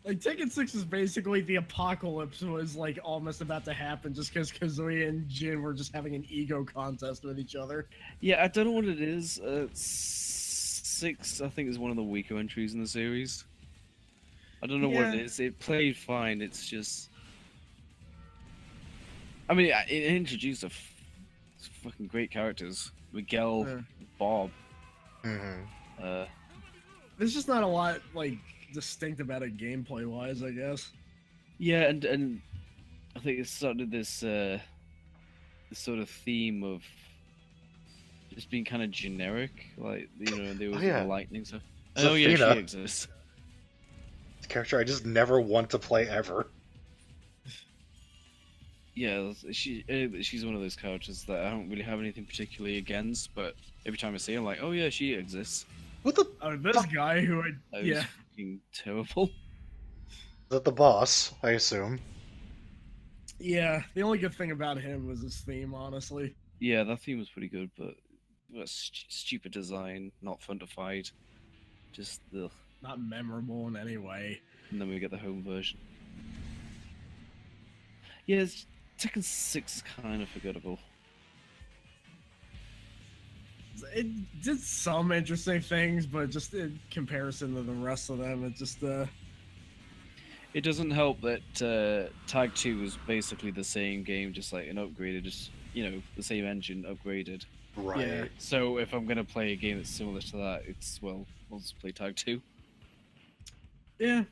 Like Tekken 6 is basically the apocalypse was like almost about to happen just because Kazuya and Jin were just having an ego contest with each other. Yeah, I don't know what it is. Six, I think, is one of the weaker entries in the series. I don't know what it Yeah. is. It played fine. It's just, I mean, it introduced fucking great characters. Miguel, Uh, Bob. Hmm. Uh, there's just not a lot like distinct about it gameplay wise, I guess. yeah, and I think it started this sort of theme of just being kind of generic. Like, there Oh was the yeah, lightning stuff. Oh yeah, she Zafina, exists. character I just never want to play ever. Yeah, she's one of those characters that I don't really have anything particularly against, but every time I see her, I'm like, oh yeah, she exists. What the Oh, this fuck? guy who That was yeah. fucking terrible. Is that the boss? I assume. Yeah, the only good thing about him was his theme, honestly. Yeah, that theme was pretty good, but stupid design, not fun to fight. Just ugh. Not memorable in any way. And then we get the home version. Yeah, Tekken 6 is kind of forgettable. It did some interesting things, but just in comparison to the rest of them, it just It doesn't help that Tag 2 is basically the same game, just like an upgraded, just, the same engine upgraded. Right. Yeah. So if I'm gonna play a game that's similar to that, I'll just play Tag 2. yeah.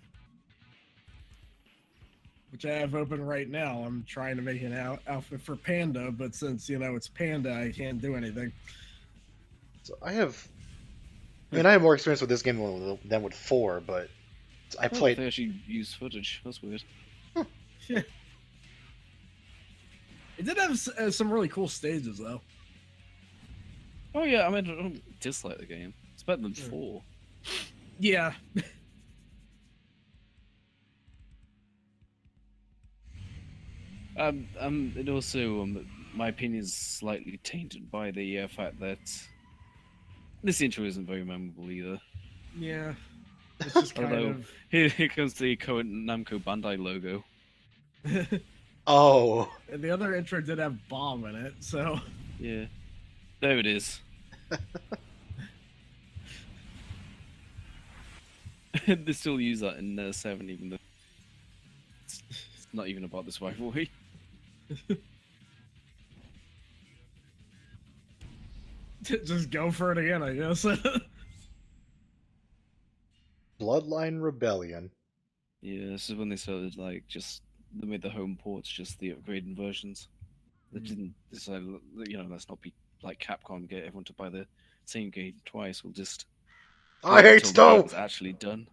Which I have open right now. I'm trying to make an outfit for Panda, but since it's Panda, I can't do anything. So I have more experience with this game than with 4, but I Oh, played. they actually use footage. That's weird. Yeah. It did have some really cool stages, though. Oh yeah, I mean, I don't dislike the game. It's better than Yeah. 4. Yeah. And also, my opinion is slightly tainted by the fact that this intro isn't very memorable either. Yeah. It's just kind Although, of. here comes the current Namco Bandai logo. Oh, And the other intro did have Bomb in it, so. Yeah. There it is. They still use that in 7, even though it's not even about this rivalry. Just go for it again, I guess. Bloodline Rebellion. Yeah, this is when they started, they made the home ports just the upgraded versions. They didn't decide, let's not be like Capcom, get everyone to buy the same game twice. We'll just I wait hate until the Snow. game's actually done.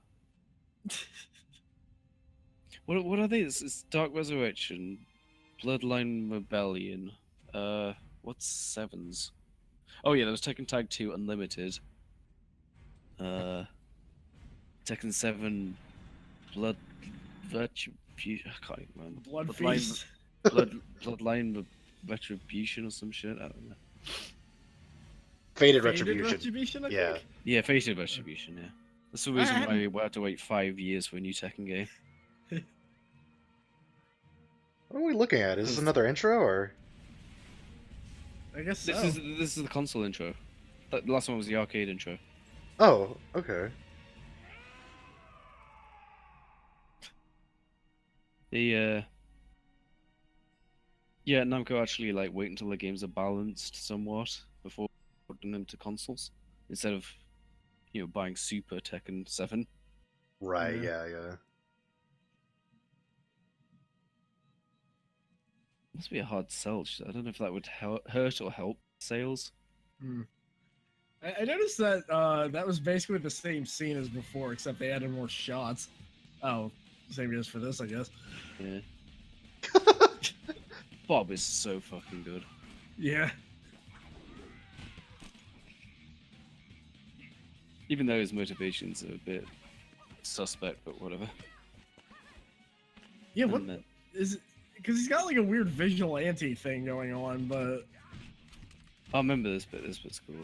What are these? It's Dark Resurrection, Bloodline Rebellion. What's 7's? Oh yeah, there was Tekken Tag 2 Unlimited. Tekken 7 Blood Virtue. I can't even remember. Blood Feast. Bloodline Retribution or some shit. I don't know. Fated Faded Retribution. Retribution, I Yeah. think? Yeah, Fated Retribution. Yeah, that's the reason why we had to wait 5 years for a new Tekken game. What are we looking at? Is this another intro or? I guess so. This is the console intro. The last one was the arcade intro. Oh, okay. Yeah, Namco actually wait until the games are balanced somewhat before putting them to consoles instead of buying Super Tekken 7. Right. Yeah. Yeah. Must be a hard sell. I don't know if that would hurt or help sales. I noticed that that was basically the same scene as before, except they added more shots. Oh, same as for this, I guess. Yeah. Bob is so fucking good. Yeah. Even though his motivations are a bit suspect, but whatever. Yeah, what And then- is it? Because he's got like a weird vigilante thing going on, but I remember this bit. This bit's cool.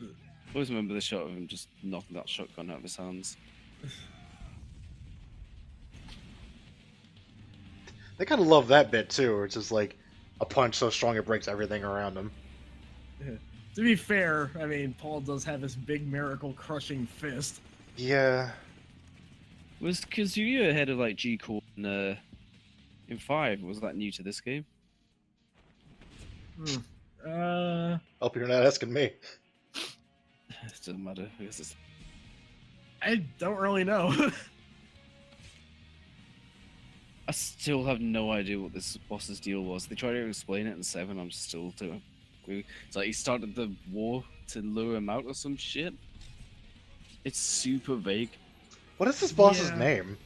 I always remember the shot of him just knocking that shotgun out of his hands. They kind of love that bit too, where it's just like a punch so strong it breaks everything around him. To be fair, I mean, Paul does have his big miracle crushing fist. Yeah. Was Kazuya ahead of like G-Core in 5? Was that new to this game? Hope you're not asking me. It doesn't matter. I guess it's... I don't really know. I still have no idea what this boss's deal was. They tried to explain it in 7. I'm still doing. It's like he started the war to lure him out or some shit. It's super vague. What is this boss's Yeah. name?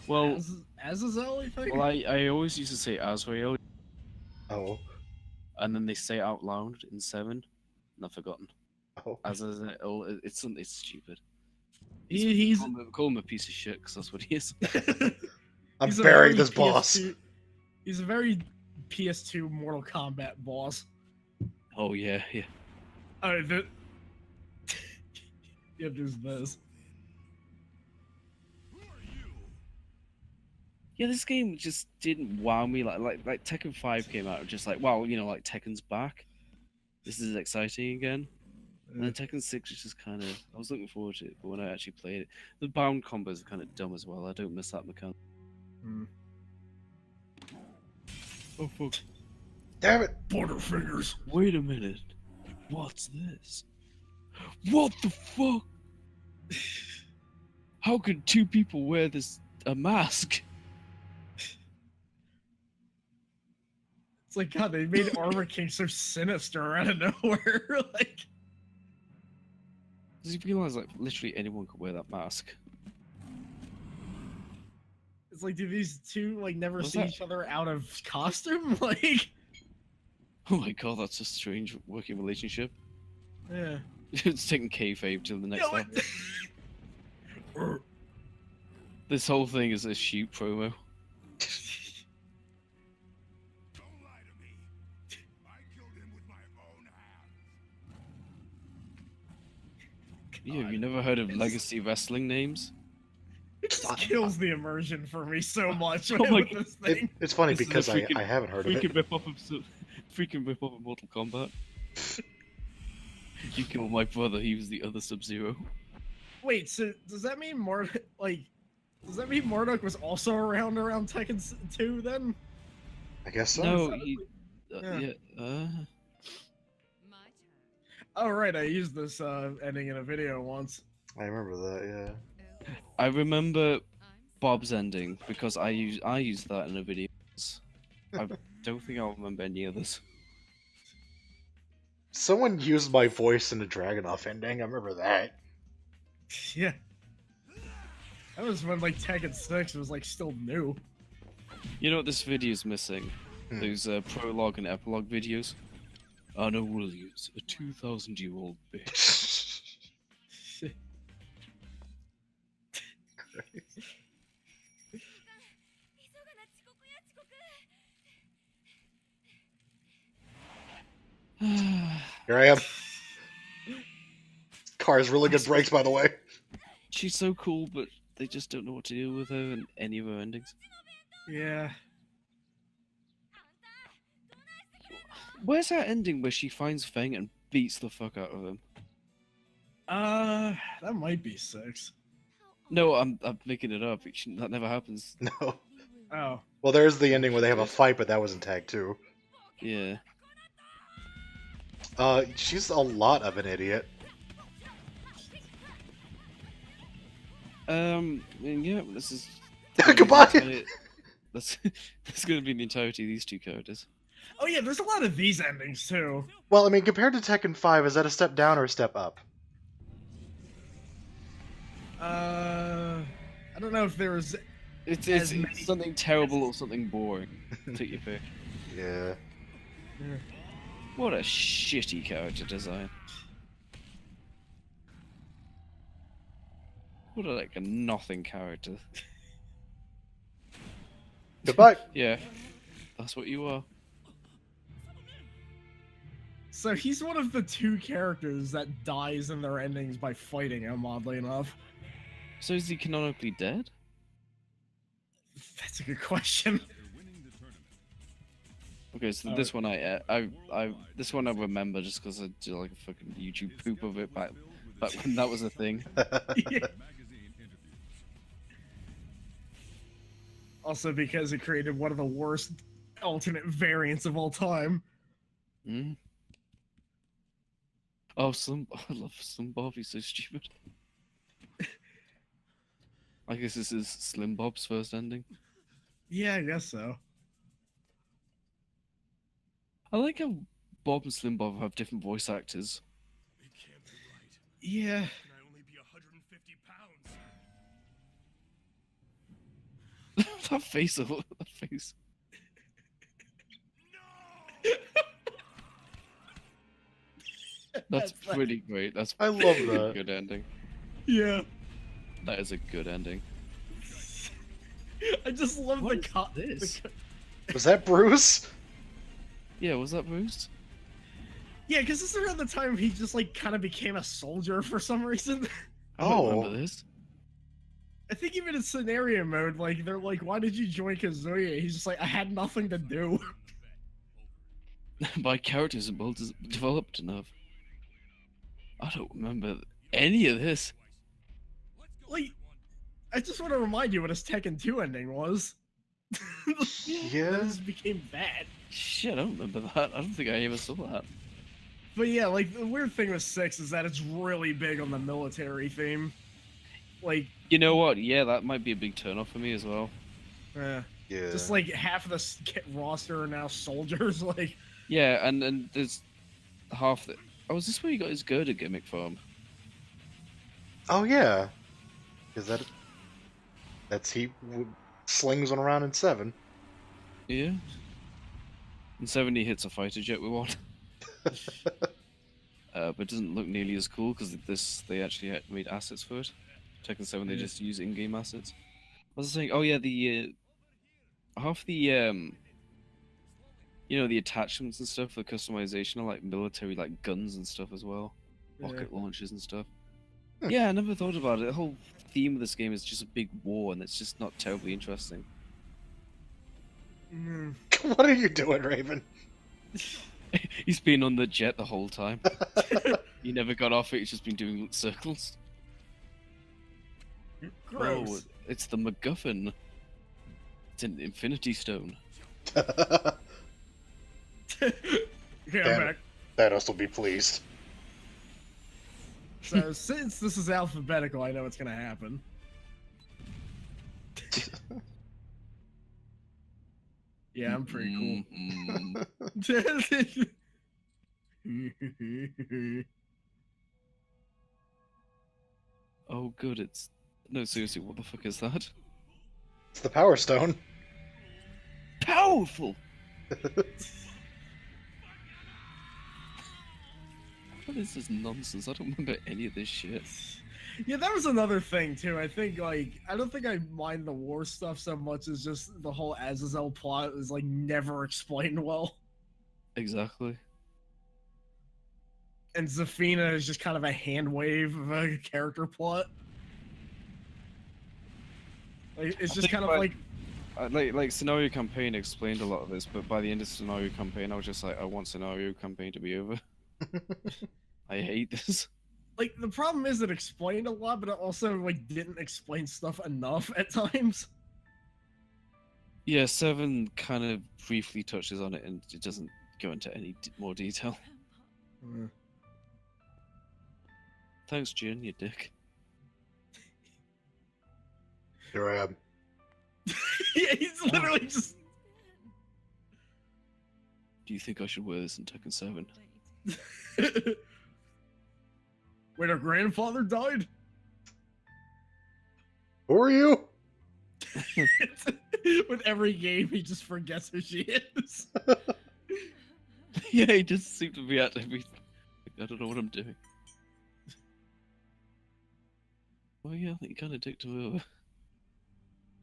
Well, Azazel, I think? well, I always used to say Azrael, Oh. and then they say it out loud in 7, and I've forgotten. Oh. Azazel, it's stupid. He's Call him a piece of shit, because that's what he is. I'm he's a burying very this boss. He's a very PS2 Mortal Kombat boss. Oh yeah, yeah. Alright, yeah, there's this. Yeah, this game just didn't wow me like Tekken 5 came out, just like, wow, you know, like Tekken's back. This is exciting again. And then Tekken 6 is just kind of, I was looking forward to it, but when I actually played it, the bound combos are kind of dumb as well. I don't miss that mechanic. Oh fuck. Damn it! Butterfingers. Wait a minute. What's this? What the fuck? How could 2 people wear a mask? It's like, God, they made Armor King so sinister out of nowhere. Like, Does you realize like literally anyone could wear that mask? it's like, do these two like never What's see that? each other out of costume? Like, Oh my god, that's a strange working relationship. yeah. It's taking kayfabe to the next Yo, level. This whole thing is a shoot promo. Yeah, have you never heard of legacy wrestling names? It just kills the immersion for me so much Oh my with this thing. It's funny This is a because freaking- I haven't heard of Freaking it. rip off of Mortal Kombat. You killed my brother. He was the other Sub-Zero. Wait, so does that mean does that mean Marduk was also around Tekken 2 then? I guess so. No, so- he. yeah. Yeah. Oh right, I used this ending in a video once. I remember that, yeah. I remember Bob's ending because I used that in a video. I don't think I'll remember any others. Someone used my voice in the Dragunov ending, I remember that. Yeah. That was when like Tekken 6 was like still new. You know what this video's missing? Hmm. Those prologue and epilogue videos. Anna Williams, a 2,000-year-old bitch. Here I am. Car has really good brakes, by the way. She's so cool, but they just don't know what to do with her in any of her endings. Yeah. Where's that ending where she finds Feng and beats the fuck out of him? That might be 6. No, I'm making it up. That never happens. No. Oh. Well, there's the ending where they have a fight, but that was in Tag 2. Yeah. She's a lot of an idiot. Yeah, this is... Goodbye! That's gonna be the entirety of these 2 characters. Oh yeah, there's a lot of these endings too. Well, I mean, compared to Tekken 5, is that a step down or a step up? I don't know if there was. It's As many- something terrible or something boring. Take your pick. Yeah. What a shitty character design. What a nothing character. Goodbye! Yeah, that's what you are. So he's one of the 2 characters that dies in their endings by fighting him, oddly enough. So is he canonically dead? That's a good question. Okay, so this one this one I remember just because I did like a fucking YouTube poop of it back when that was a thing. Yeah. Also because it created one of the worst alternate variants of all time. Hmm? Oh, I love Slim Bob. He's so stupid. I guess this is Slim Bob's first ending. Yeah, I guess so. I like how Bob and Slim Bob have different voice actors. It can't be right. Yeah. Can I only be 150 pounds? That face, that face. That's pretty great. That's I love pretty that. good ending. Yeah. That is a good ending. I just love What the is this? Was that Bruce? Yeah, was that Bruce? Yeah, because this is around the time he just like kind of became a soldier for some reason. I don't Oh. remember this. I think even in scenario mode, like they're like, "Why did you join Kazuya?" He's just like, "I had nothing to do." My character isn't developed enough. I don't remember any of this. Like, I just want to remind you what his Tekken 2 ending was. Yeah. That just became bad. Shit, I don't remember that. I don't think I ever saw that. But yeah, like the weird thing with 6 is that it's really big on the military theme. Like, You know what? Yeah, that might be a big turnoff for me as well. Yeah. just like half of the roster are now soldiers. Like, Yeah, and there's half the. Oh, is this where you got his girder gimmick from? Oh yeah. Is that's slings one around in 7. Yeah. And 70 hits a fighter jet with one. But it doesn't look nearly as cool because they actually made assets for it. Tekken 7 they just use in-game assets. I was saying, oh yeah, the half the you know, the attachments and stuff, the customization are like military, like guns and stuff as well, rocket launchers and stuff. Hmm. Yeah, I never thought about it. The whole theme of this game is just a big war, and it's just not terribly interesting. What are you doing, Raven? He's been on the jet the whole time. He never got off it. He's just been doing circles. gross. Oh, it's the MacGuffin. It's an Infinity Stone. Okay, I'm back. Thanos will be pleased. So since this is alphabetical, I know what's gonna happen. Yeah, I'm pretty cool. Oh, good. It's no, seriously. What the fuck is that? It's the Power Stone. Powerful. What is this nonsense? I don't remember any of this shit. Yeah, that was another thing too. I think like I don't think I mind the war stuff so much as just the whole Azazel plot is like never explained well. Exactly. And Zafina is just kind of a hand wave of a character plot. Like, it's just kind of like like scenario campaign explained a lot of this, but by the end of scenario campaign, I was just like, I want scenario campaign to be over. I hate this. like the problem is it explained a lot, but it also like didn't explain stuff enough at times. Yeah, 7 kind of briefly touches on it, and it doesn't go into any more detail. Thanks, Jin, you dick. Here I am. Yeah, he's literally just. Do you think I should wear this in Tekken 7? Wait, her grandfather died? Who are you? With every game, he just forgets who she is. Yeah, he just seemed to be at everything. I don't know what I'm doing. Well, yeah, I think you kind of dicked him over.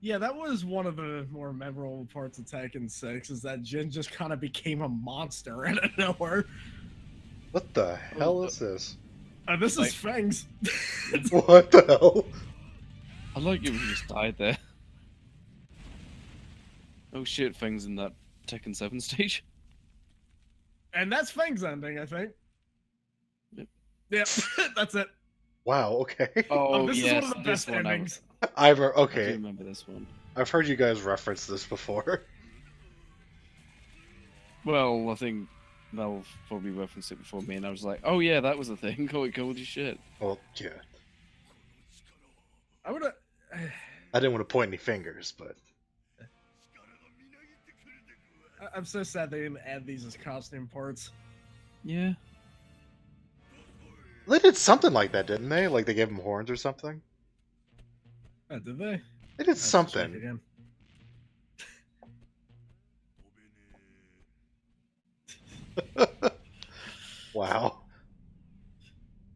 Yeah, that was one of the more memorable parts of Tekken 6, is that Jin just kind of became a monster out of nowhere. What the hell is this? This is Fangs. What the hell? I like you when he just died there. Oh shit, Fang's in that Tekken 7 stage. And that's Fang's ending, I think. Yep. Yep, that's it. Wow. Okay. Oh, This yes, is one of the this best one. endings. I do Okay. Remember this one. I've heard you guys reference this before. Well, I think Mel probably referenced it before me, and I was like, "Oh yeah, that was a thing." Holy shit! Well, yeah. I would I didn't want to point any fingers, but I'm so sad they didn't add these as costume parts. Yeah. they did something like that, didn't they? Like they gave him horns or something. Oh, did they? They did I have to check something. again. Wow.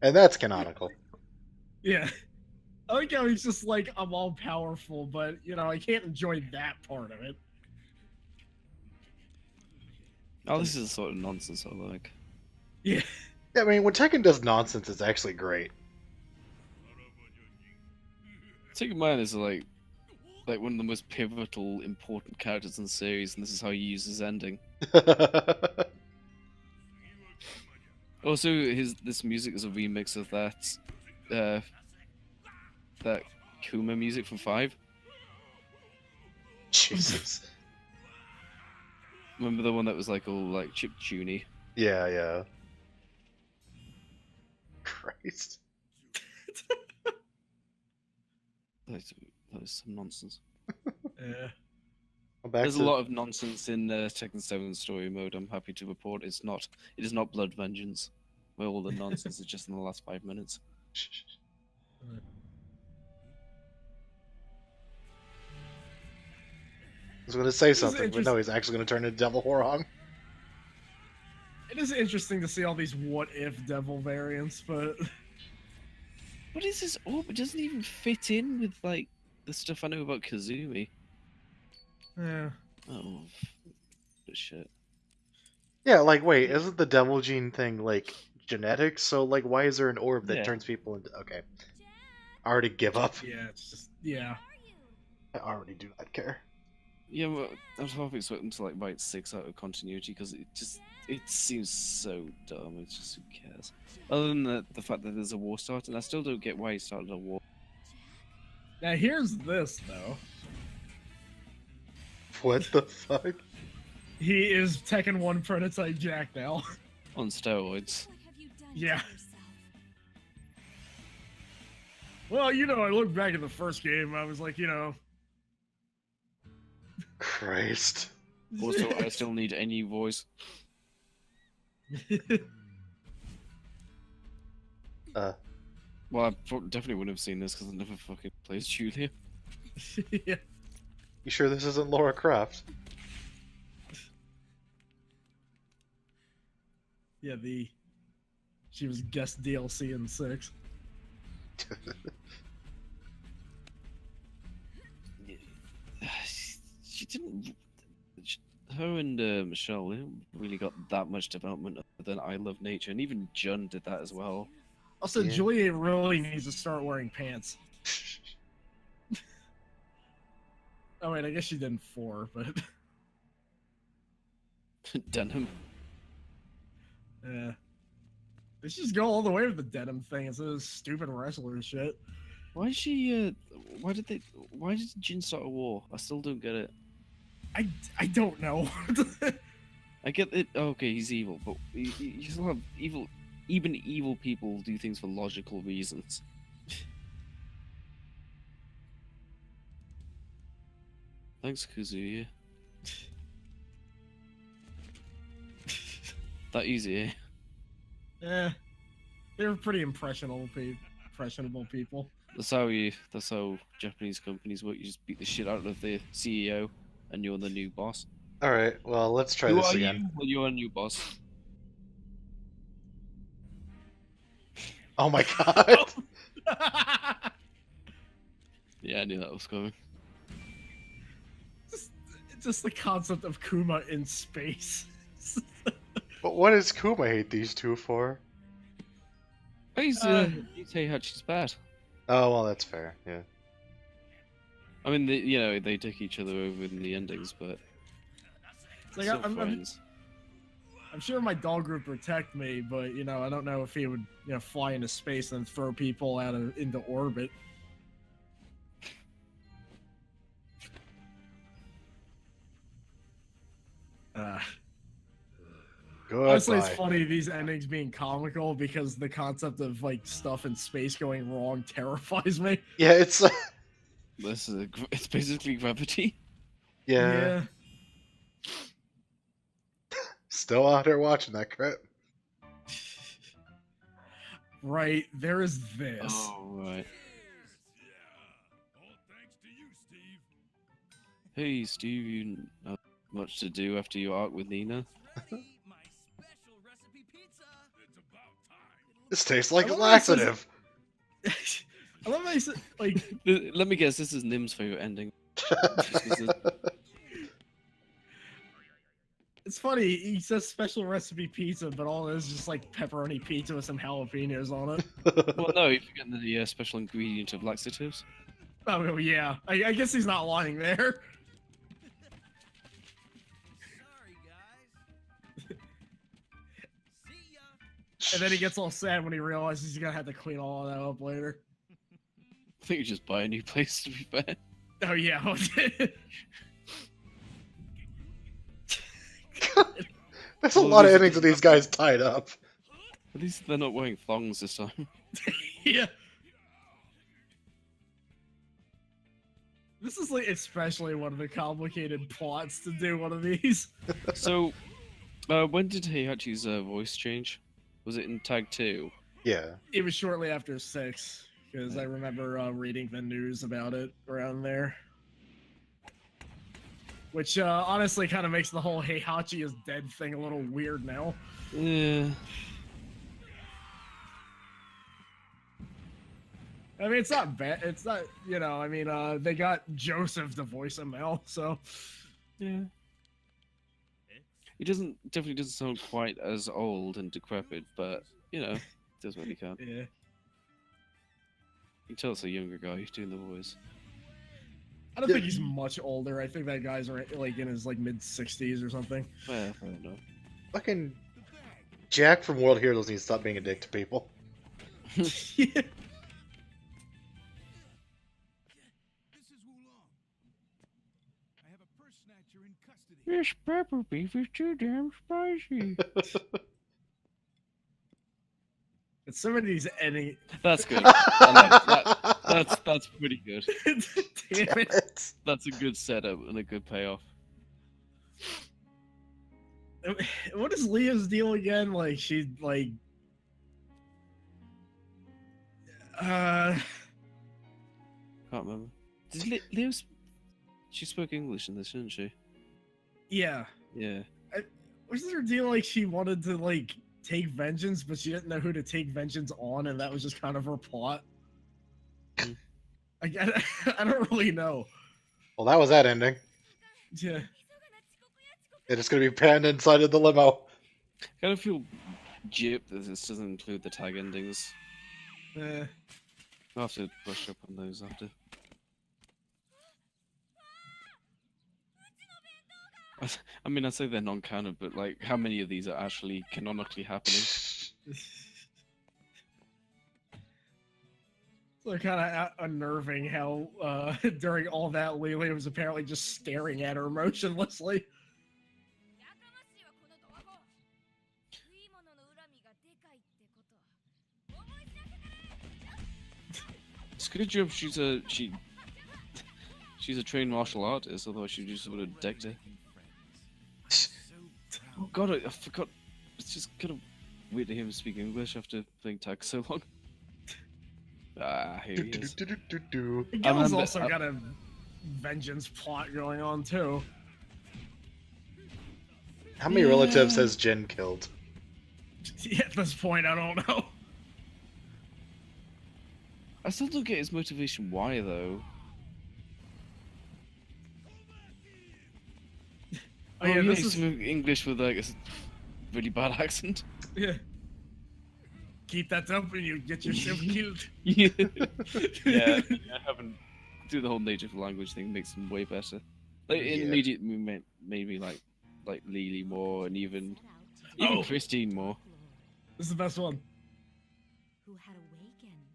And that's canonical. Yeah. I like how he's just like, I'm all powerful, but, you know, I can't enjoy that part of it. Oh, this is the sort of nonsense I like. Yeah. Yeah, I mean, when Tekken does nonsense, it's actually great. Tekken Man is like one of the most pivotal, important characters in the series, and this is how he uses ending. Also, this music is a remix of that Kuma music from 5. Jesus. Remember the one that was like all like chiptune-y? Yeah, yeah. Christ. That is some nonsense. Yeah. Well, back There's to... a lot of nonsense in Tekken 7 story mode. I'm happy to report it is not Blood Vengeance, where all the nonsense is just in the last 5 minutes. I was going to say This is something, but no, he's actually going to turn into Devil Horong. It is interesting to see all these what-if devil variants, but... What is this orb? It doesn't even fit in with like the stuff I know about Kazumi. Yeah. Oh, shit. Yeah, like, wait, isn't the Devil Gene thing, like, genetics? So, like, why is there an orb that Yeah. turns people into... Okay. I already give up. Yeah, it's just... Yeah. I already do not care. Yeah, well, I was half expecting to like write 6 out of continuity because it seems so dumb. It's just who cares. Other than the fact that there's a war started, and I still don't get why he started a war. Now here's this, though. What the fuck? He is Tekken 1 prototype Jack now. On steroids. Yeah. Well, you know, I look back at the first game, I was like, you know... Christ. Also, I still need a new voice. Well, I definitely wouldn't have seen this because I never fucking plays Julia. Yeah. You sure this isn't Laura Croft? Yeah, she was guest DLC in 6. She didn't. Her and Michelle they haven't really got that much development other than I Love Nature, and even Jun did that as well. Also, Yeah. Julia really needs to start wearing pants. Oh wait, I guess she did in 4, but... Denim. Yeah. They should just go all the way with the denim thing instead of this stupid wrestler shit. Why is she? Why did Jin start a war? I still don't get it. I don't know. I get it. Oh, okay, he's evil, but you still have evil. Even evil people do things for logical reasons. Thanks, Kazuya. That easy, eh? Yeah. They were pretty impressionable people. That's how Japanese companies work. You just beat the shit out of the CEO, and you're the new boss. Alright, well, let's try Who this are again. you? Well, you're a new boss. Oh my god! Yeah, I knew that was coming. just the concept of Kuma in space. But what does Kuma hate these two for? He's Heihachi's bad. Oh, well, that's fair, yeah. I mean, they dick each other over in the endings, but It's like, still I'm friends. sure my dog would protect me, but I don't know if he would fly into space and throw people into orbit. Honestly, it's Goodbye. funny these endings being comical because the concept of like stuff in space going wrong terrifies me. Yeah, it's It's basically gravity. yeah. Still out here watching that crap. Right, there is this. Oh right. Yeah. All thanks to you, Steve. Hey Steve, you have much to do after your arc with Nina. It's about time. This tastes like I love how he says- laxative. I love how he said, like, Let me guess, this is Nim's favorite ending. it's funny, he says special recipe pizza, but all it is just like pepperoni pizza with some jalapenos on it. Well, no, you forget the special ingredient of laxatives. Oh, yeah. I guess he's not lying there. Sorry, guys. See ya. And then he gets all sad when he realizes he's gonna have to clean all of that up later. I think you just buy a new place, to be fair. Oh, yeah. There's a Well, lot of there's- endings of these guys tied up. At least they're not wearing thongs this time. Yeah. This is like especially one of the complicated plots to do one of these. So, when did Heihachi's voice change? Was it in Tag 2? Yeah. It was shortly after 6, because I remember reading the news about it around there. Which honestly kind of makes the whole Heihachi is dead thing a little weird now. Yeah. I mean, it's not bad. It's not, I mean, they got Joseph to voice him now, so. Yeah. He definitely doesn't sound quite as old and decrepit, but, does what he can. Yeah. You can tell it's a younger guy who's doing the voice. I don't think he's much older. I think that guy's like in his like mid-60s or something. Well, fair enough. Fucking Jack from World Heroes needs to stop being a dick to people. Yeah. This is Wulong. I have a purse snatcher in custody. This pepper beef is too damn spicy. It's some of these ending. That's good. I like that. That's pretty good. Damn it. That's a good setup and a good payoff. What is Leah's deal again? Like she like Can't remember. Did Leo? She spoke English in this, didn't she? yeah. Yeah. Wasn't her deal like she wanted to like take vengeance, but she didn't know who to take vengeance on, and that was just kind of her plot? I don't really know. Well, that was that ending. Yeah. It's just gonna be panned inside of the limo. I kind of feel gypped that this doesn't include the tag endings. Eh. I'll have to brush up on those after. I mean, I say they're non-canon, but like, how many of these are actually canonically happening? So kind of unnerving how during all that, Leela was apparently just staring at her motionlessly. It's a good job she's a trained martial artist, otherwise she just would have decked her. Oh god, I forgot. It's just kind of weird to hear him speak English after playing tag so long. Ah, here he is. Gil's remember- also got a vengeance plot going on too. How many relatives has Jin killed? At this point, I don't know. I still don't get his motivation why, though. Oh yeah, this he's is speaking English with like a really bad accent. yeah. Keep that up and you get yourself killed. Yeah, I haven't do the whole native language thing makes them way better. Like it Yeah. immediately made me like Lily more, and even Oh. Christine more. This is the best one. Who had awakened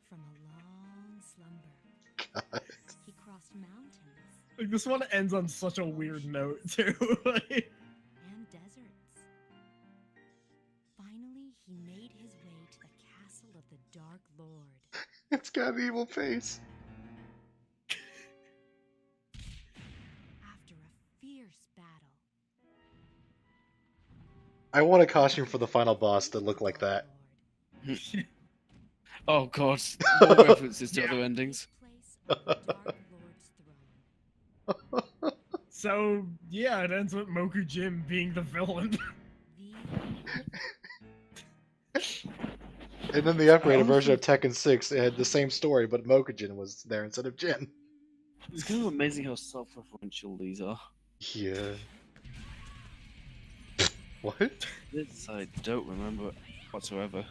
from a long slumber. He crossed mountains Like this one ends on such a weird note too. and deserts. Finally, he made his way to the castle of the Dark Lord. It's got an evil face. After a fierce battle, I want a costume for the final boss that looked like that. Oh god, more references to other endings. place on the Dark Lord's throne. So yeah, it ends with Moku Jim being the villain. The And then the upgraded version of Tekken 6 it had the same story, but Mokujin was there instead of Jin. It's kind of amazing how self-referential these are. Yeah. What? This I don't remember whatsoever.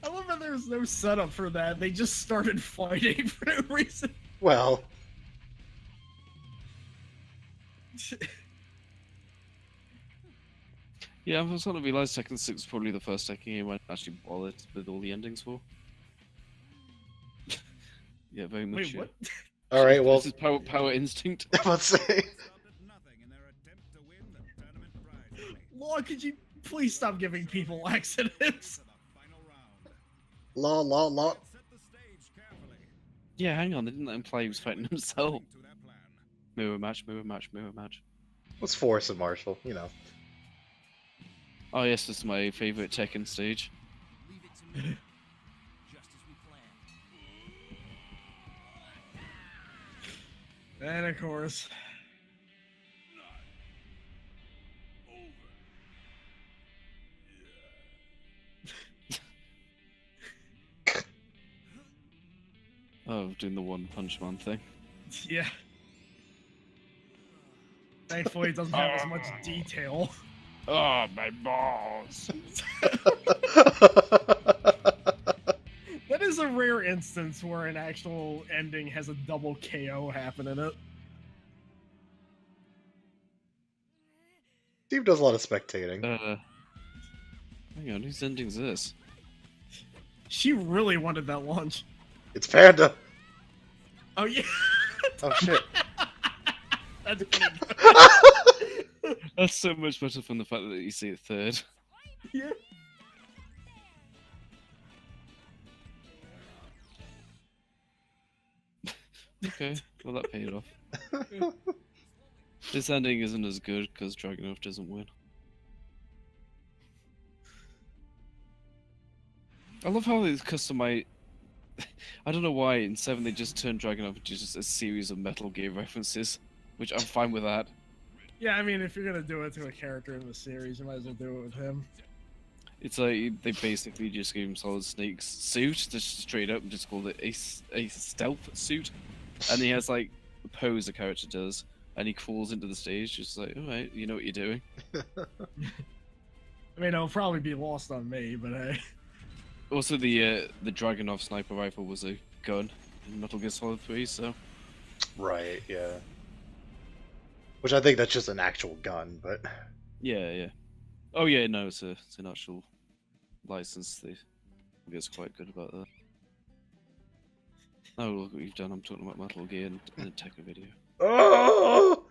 I love that there's no setup for that. They just started fighting for no reason. Well, Yeah, I'm starting to realize Tekken 6 is probably the first Tekken game I actually bothered with all the endings for. Yeah, very much. Wait, what? alright, well, This is power instinct. let's say. Stopped at nothing in their attempt to win the tournament prize money. Law, could you please stop giving people accidents? To the final round. Law. Set the stage carefully. Yeah, hang on, they didn't imply he was fighting himself. According to their plan. Mirror match, mirror match, mirror match. Let's force it, Marshall, you know. Oh yes, this is my favorite Tekken stage. Leave it to me. Just as we planned. And of course, Oh, doing the One Punch Man thing. yeah. Thankfully, it doesn't have as much detail. Oh, my balls! That is a rare instance where an actual ending has a double KO happen in it. Steve does a lot of spectating. Hang on, whose ending's this? She really wanted that lunch. It's Panda! Oh yeah, Oh shit. that's pretty good. That's so much better from the fact that you see it third. Yeah. Okay, well that paid off. This ending isn't as good because Dragunov doesn't win. I love how they customize. I don't know why in 7 they just turned Dragunov into just a series of Metal Gear references, which I'm fine with that. Yeah, I mean, if you're gonna do it to a character in the series, you might as well do it with him. It's like they basically just gave him Solid Snake's suit, just straight up, and just called it a stealth suit. And he has like the pose the character does, and he crawls into the stage, just like, alright, you know what you're doing. I mean, it'll probably be lost on me, but hey. Also, the Dragunov sniper rifle was a gun in Metal Gear Solid 3, so Right, yeah. Which I think that's just an actual gun, but yeah. Oh yeah, no, it's an actual license. I think it's quite good about that. Oh, look what you've done. I'm talking about Metal Gear and a Tekken video. oh!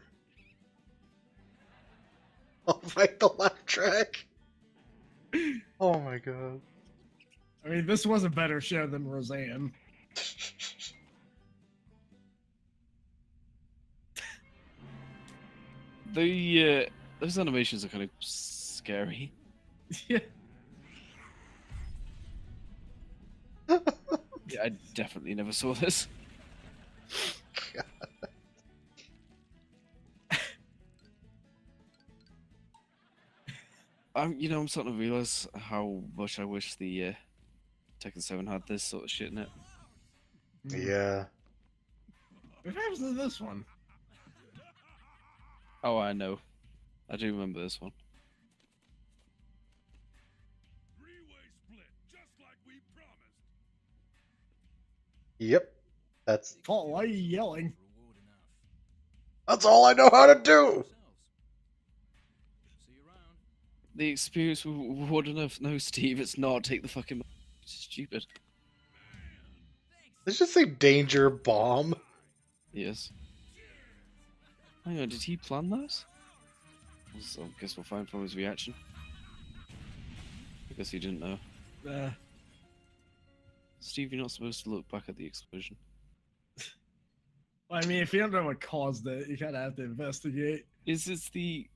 I'll fight the left track. Oh my god. I mean, this was a better show than Roseanne. Those animations are kind of scary. Yeah. Yeah, I definitely never saw this. I'm starting to realize how much I wish the Tekken 7 had this sort of shit in it. Yeah. What happens to this one? Oh, I know. I do remember this one. Three-way split, just like we promised. Yep. That's Paul, why are you yelling? Reward enough. that's all I know how to do. Yourselves. See you around. The experience with reward enough. No, Steve, it's not. Take the fucking. It's stupid. Let's just say danger bomb. Yes. Hang on, did he plan that? So I guess we'll find from his reaction. I guess he didn't know. Steve, you're not supposed to look back at the explosion. I mean, if you don't know what caused it, you kind of have to investigate. Is the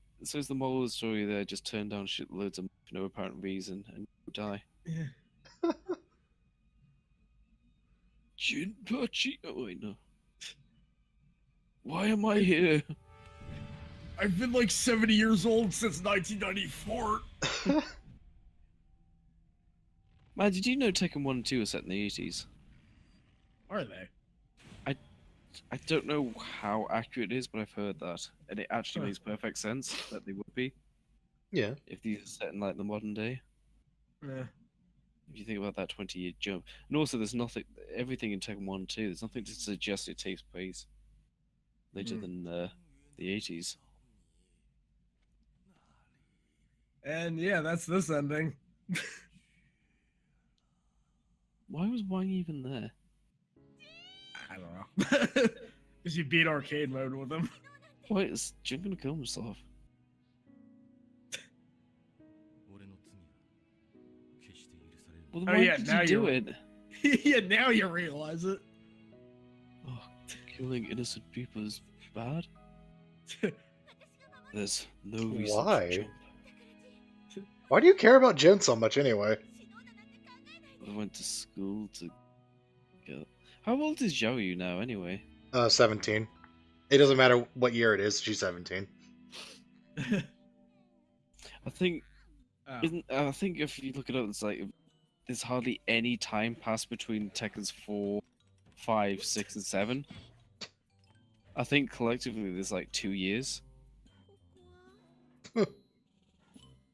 moral of the story there? Just turn down shitloads of for no apparent reason and die. Yeah. Jinpachi. Oh wait, no. Why am I here? I've been like 70 years old since 1994. Man, did you know Tekken 1 and 2 were set in the 80s? Are they? I don't know how accurate it is, but I've heard that, and it actually Huh. makes perfect sense that they would be Yeah. if these are set in like the modern day. Yeah. If you think about that 20-year jump, and also there's nothing, everything in Tekken 1 and 2, there's nothing to suggest it takes place later Hmm. than the 80s. And yeah, that's this ending. Why was Wang even there? I don't know. Because you beat arcade mode with him. Why is Jin gonna kill himself? 俺の罪は決して許される。 Well, Oh, then why yeah, did now you do you're- it? Yeah, now you realize it. Oh, killing innocent people is bad. There's no reason Why? to jump. Why do you care about Jen so much anyway? I went to school to get. How old is Xiaoyu now, anyway? 17. It doesn't matter what year it is. She's 17. I think Oh. I think if you look it up, it's like there's hardly any time passed between Tekken's 4, 5, 6, and 7. I think collectively there's like 2 years.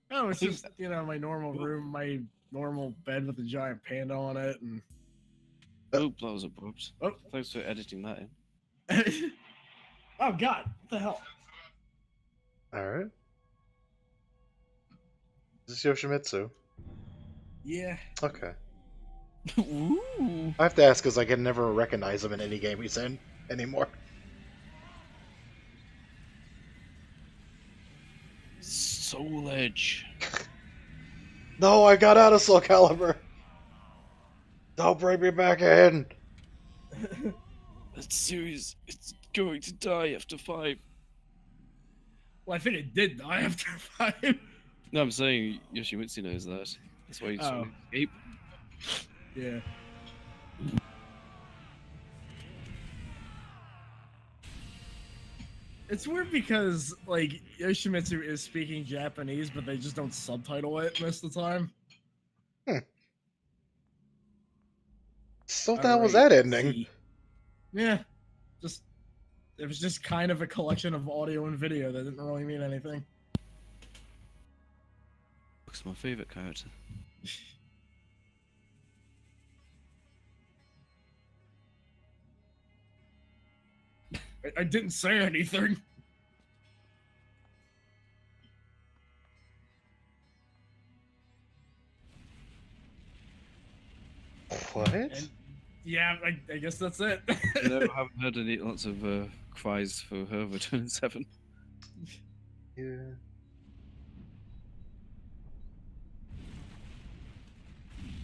Oh, it's think- just, you know, my normal room, my normal bed with a giant panda on it, and Oh, that was abrupt. Oh. Thanks for editing that in. oh god, what the hell? Alright. Is this Yoshimitsu? Yeah. Okay. Ooh. I have to ask because I can never recognize him in any game he's in anymore. Soul Edge. No, I got out of Soul Calibur. Don't bring me back in. That series, it's going to die after 5. Well, I think it did die after 5. No, I'm saying Yoshimitsu knows that. That's why he's trying to escape. Yeah. It's weird because, like, Yoshimitsu is speaking Japanese, but they just don't subtitle it most of the time. So what the hell was Alright, that ending? see. Yeah. Just, it was just kind of a collection of audio and video that didn't really mean anything. Looks my favorite character. I didn't say anything. What? And yeah, I guess that's it. No, I haven't heard any lots of cries for her return 7. Yeah.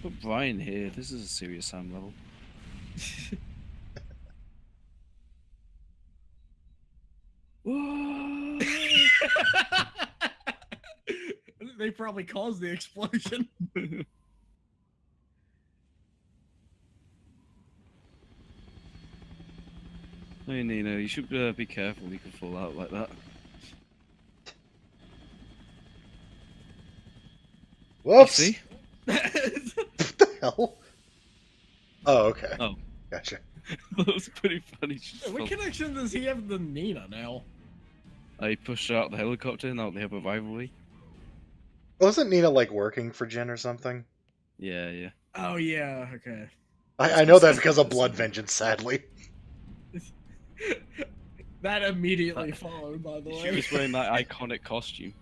Put Brian here. This is a serious Sam level. Whoa! They probably caused the explosion. I mean, you know, you should be careful. You could fall out like that. Whoops! See? What the hell? Oh, okay. Oh. Gotcha. That was pretty funny. She just What fell- connection does he have to Nina now? I pushed her out the helicopter. Now they have a rivalry. Wasn't Nina like working for Jen or something? Yeah, yeah. Oh yeah, okay. I know that because of Blood Vengeance, sadly. That immediately followed, by the She way. was wearing that iconic costume.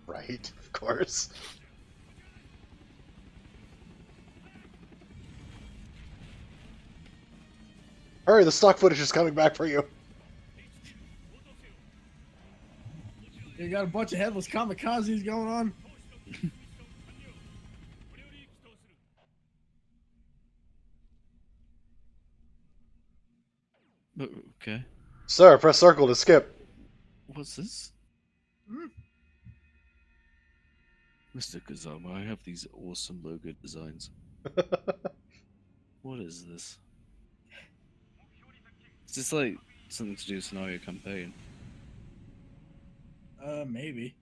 Right, of course. Hurry, the stock footage is coming back for you. You got a bunch of headless kamikazes going on. Oh, okay. Sir, press circle to skip. What's this? Hmm. Mr. Kazama, I have these awesome logo designs. What is this? Is this like something to do with scenario campaign? Maybe.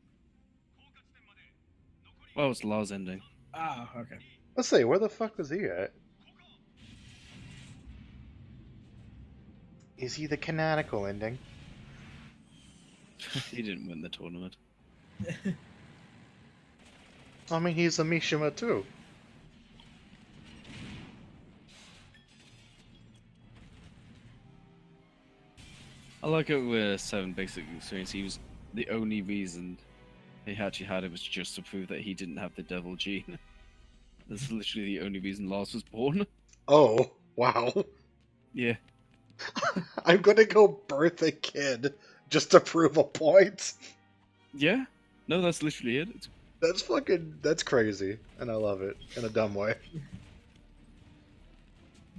Oh, it's Lars ending. Ah, okay. Let's see, where the fuck was he at? Is he the canonical ending? He didn't win the tournament. I mean, he's a Mishima too. I like it with 7 Basic Experience. He was the only reason he actually had it was just to prove that he didn't have the devil gene. That's literally the only reason Lars was born. Oh, wow. Yeah. I'm gonna go birth a kid just to prove a point. Yeah? No, that's literally it. That's crazy. And I love it. In a dumb way.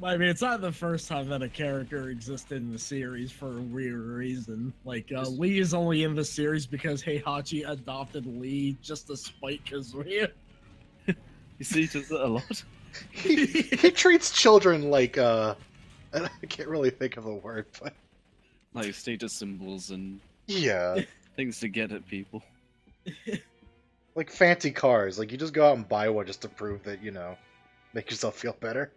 I mean, it's not the first time that a character existed in the series for a weird reason. Like, Lee is only in the series because Heihachi adopted Lee just to spite Kazuya. You see, he does that a lot. He treats children like, I can't really think of a word, but... Like status symbols and Yeah. things to get at people. Like fancy cars. Like, you just go out and buy one just to prove that, make yourself feel better.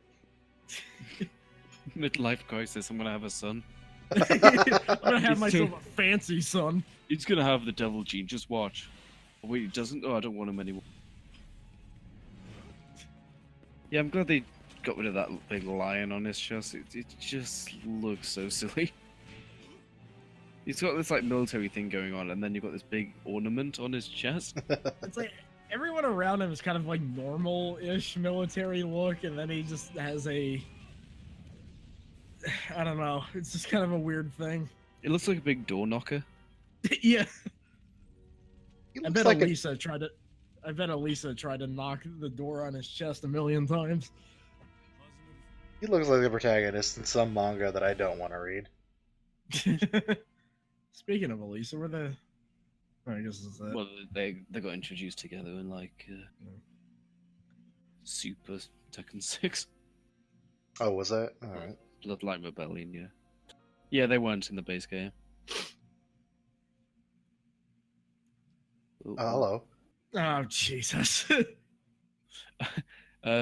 Midlife crisis, I'm gonna have a son. I'm gonna have He's myself too- a fancy son. He's gonna have the devil gene, just watch. Oh, wait, he doesn't? Oh, I don't want him anymore. Yeah, I'm glad they got rid of that big lion on his chest. It just looks so silly. He's got this like military thing going on, and then you've got this big ornament on his chest. It's like everyone around him is kind of like normal-ish military look, and then he just has a... I don't know. It's just kind of a weird thing. It looks like a big door knocker. Yeah. He I looks bet like a... Elisa tried to. I bet Elisa tried to knock the door on his chest a million times. He looks like the protagonist in some manga that I don't want to read. Speaking of Elisa, where the? Oh, I guess it's that. Well, they got introduced together in like Super Tekken 6. Oh, was that? Alright. Bloodline Rebellion, yeah. Yeah, they weren't in the base game. Oh, Hello. Oh Jesus!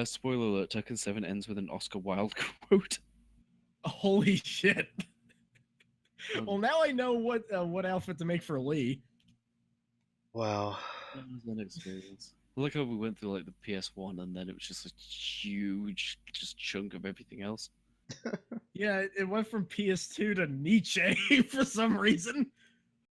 Spoiler alert: Tekken 7 ends with an Oscar Wilde quote. Holy shit! Well, now I know what outfit to make for Lee. Wow. That was an experience. I like how we went through like the PS1, and then it was just a huge, just chunk of everything else. Yeah, it went from PS2 to Nietzsche for some reason.